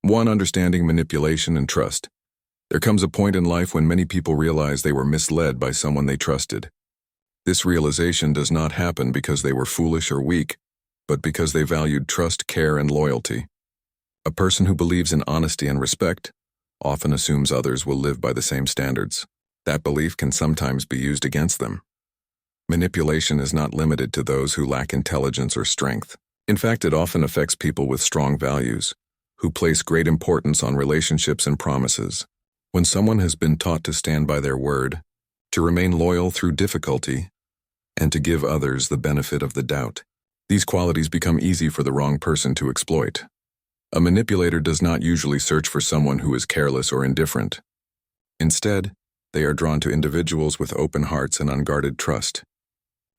1. Understanding manipulation and trust. There comes a point in life when many people realize they were misled by someone they trusted. This realization does not happen because they were foolish or weak, but because they valued trust, care, and loyalty. A person who believes in honesty and respect often assumes others will live by the same standards. That belief can sometimes be used against them. Manipulation is not limited to those who lack intelligence or strength. In fact, it often affects people with strong values, who place great importance on relationships and promises. When someone has been taught to stand by their word, to remain loyal through difficulty, and to give others the benefit of the doubt, these qualities become easy for the wrong person to exploit. A manipulator does not usually search for someone who is careless or indifferent. Instead, they are drawn to individuals with open hearts and unguarded trust.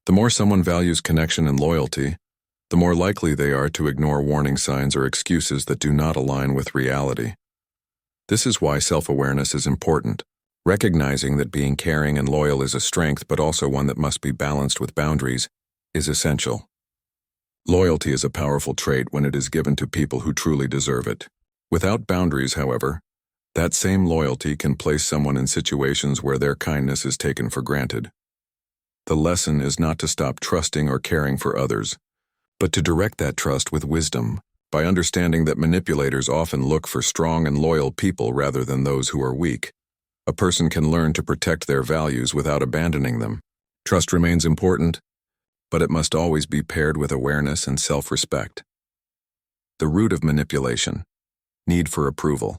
The more someone values connection and loyalty, the more likely they are to ignore warning signs or excuses that do not align with reality. This is why self-awareness is important. Recognizing that being caring and loyal is a strength, but also one that must be balanced with boundaries, is essential. Loyalty is a powerful trait when it is given to people who truly deserve it. Without boundaries, however, that same loyalty can place someone in situations where their kindness is taken for granted. The lesson is not to stop trusting or caring for others, but to direct that trust with wisdom, by understanding that manipulators often look for strong and loyal people rather than those who are weak. A person can learn to protect their values without abandoning them. Trust remains important, but it must always be paired with awareness and self-respect. The root of manipulation: need for approval.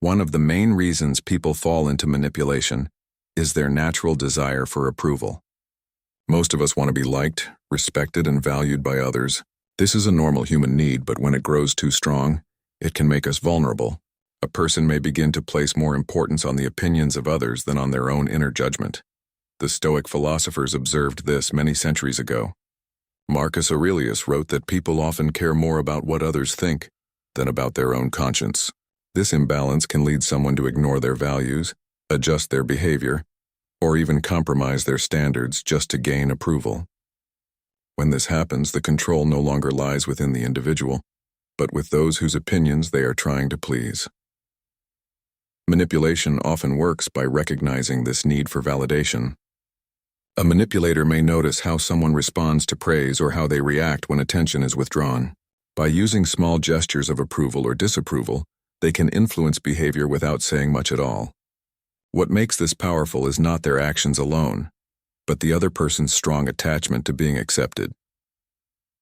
One of the main reasons people fall into manipulation is their natural desire for approval. Most of us want to be liked, respected, and valued by others. This is a normal human need, but when it grows too strong, it can make us vulnerable. A person may begin to place more importance on the opinions of others than on their own inner judgment. The Stoic philosophers observed this many centuries ago. Marcus Aurelius wrote that people often care more about what others think than about their own conscience. This imbalance can lead someone to ignore their values, adjust their behavior, or even compromise their standards just to gain approval. When this happens, the control no longer lies within the individual, but with those whose opinions they are trying to please. Manipulation often works by recognizing this need for validation. A manipulator may notice how someone responds to praise or how they react when attention is withdrawn. By using small gestures of approval or disapproval, they can influence behavior without saying much at all. What makes this powerful is not their actions alone, but the other person's strong attachment to being accepted.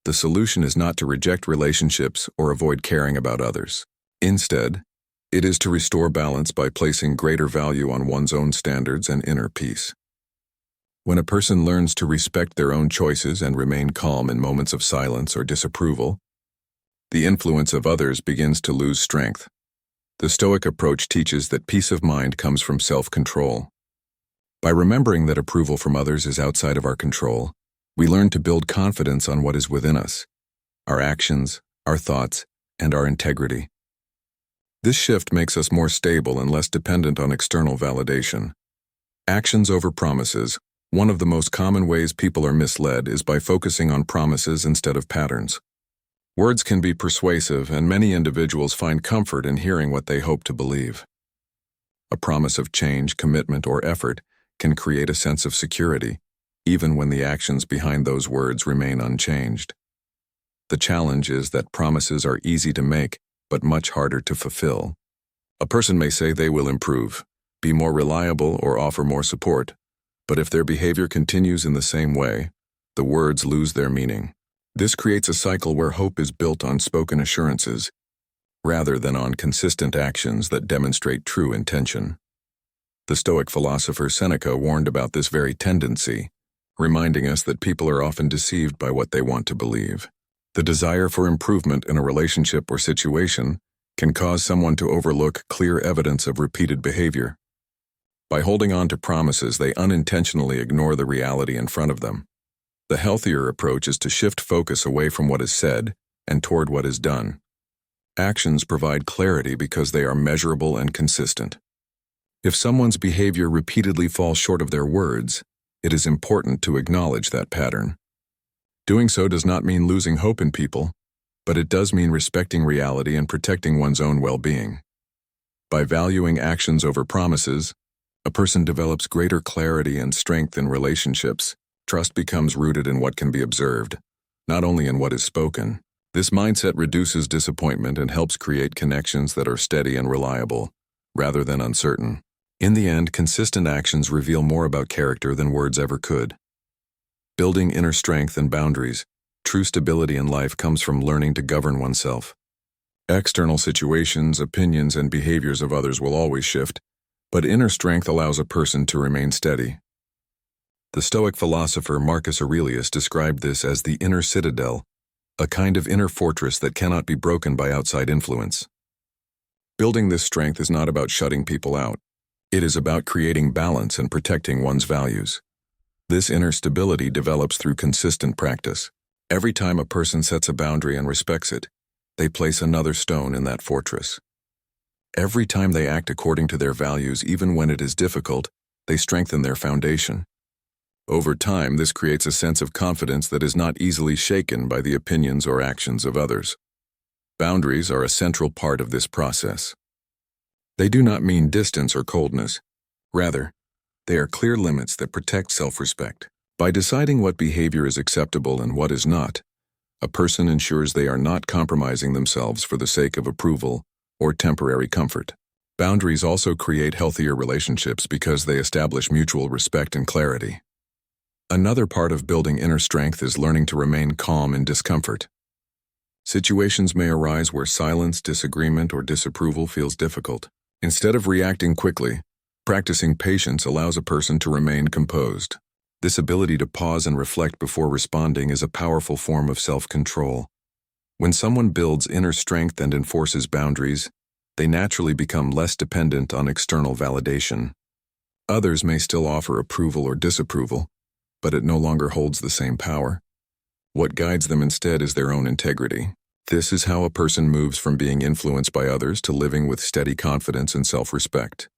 The solution is not to reject relationships or avoid caring about others. Instead, it is to restore balance by placing greater value on one's own standards and inner peace. When a person learns to respect their own choices and remain calm in moments of silence or disapproval, the influence of others begins to lose strength. The Stoic approach teaches that peace of mind comes from self-control. By remembering that approval from others is outside of our control, we learn to build confidence on what is within us: our actions, our thoughts, and our integrity. This shift makes us more stable and less dependent on external validation. Actions over promises. One of the most common ways people are misled is by focusing on promises instead of patterns. Words can be persuasive, and many individuals find comfort in hearing what they hope to believe. A promise of change, commitment, or effort can create a sense of security, even when the actions behind those words remain unchanged. The challenge is that promises are easy to make, but much harder to fulfill. A person may say they will improve, be more reliable, or offer more support, but if their behavior continues in the same way, the words lose their meaning. This creates a cycle where hope is built on spoken assurances, rather than on consistent actions that demonstrate true intention. The Stoic philosopher Seneca warned about this very tendency, reminding us that people are often deceived by what they want to believe. The desire for improvement in a relationship or situation can cause someone to overlook clear evidence of repeated behavior. By holding on to promises, they unintentionally ignore the reality in front of them. The healthier approach is to shift focus away from what is said and toward what is done. Actions provide clarity because they are measurable and consistent. If someone's behavior repeatedly falls short of their words, it is important to acknowledge that pattern. Doing so does not mean losing hope in people, But it does mean respecting reality and protecting one's own well-being. By valuing actions over promises, a person develops greater clarity and strength in relationships. Trust becomes rooted in what can be observed, not only in what is spoken. This mindset reduces disappointment and helps create connections that are steady and reliable, rather than uncertain. In the end, consistent actions reveal more about character than words ever could. Building inner strength and boundaries, true stability in life comes from learning to govern oneself. External situations, opinions, and behaviors of others will always shift, but inner strength allows a person to remain steady. The Stoic philosopher Marcus Aurelius described this as the inner citadel, a kind of inner fortress that cannot be broken by outside influence. Building this strength is not about shutting people out. It is about creating balance and protecting one's values. This inner stability develops through consistent practice. Every time a person sets a boundary and respects it, they place another stone in that fortress. Every time they act according to their values, even when it is difficult, they strengthen their foundation. Over time, this creates a sense of confidence that is not easily shaken by the opinions or actions of others. Boundaries are a central part of this process. They do not mean distance or coldness. Rather, they are clear limits that protect self-respect. By deciding what behavior is acceptable and what is not, a person ensures they are not compromising themselves for the sake of approval or temporary comfort. Boundaries also create healthier relationships because they establish mutual respect and clarity. Another part of building inner strength is learning to remain calm in discomfort. Situations may arise where silence, disagreement, or disapproval feels difficult. Instead of reacting quickly, practicing patience allows a person to remain composed. This ability to pause and reflect before responding is a powerful form of self-control. When someone builds inner strength and enforces boundaries, they naturally become less dependent on external validation. Others may still offer approval or disapproval, but it no longer holds the same power. What guides them instead is their own integrity. This is how a person moves from being influenced by others to living with steady confidence and self-respect.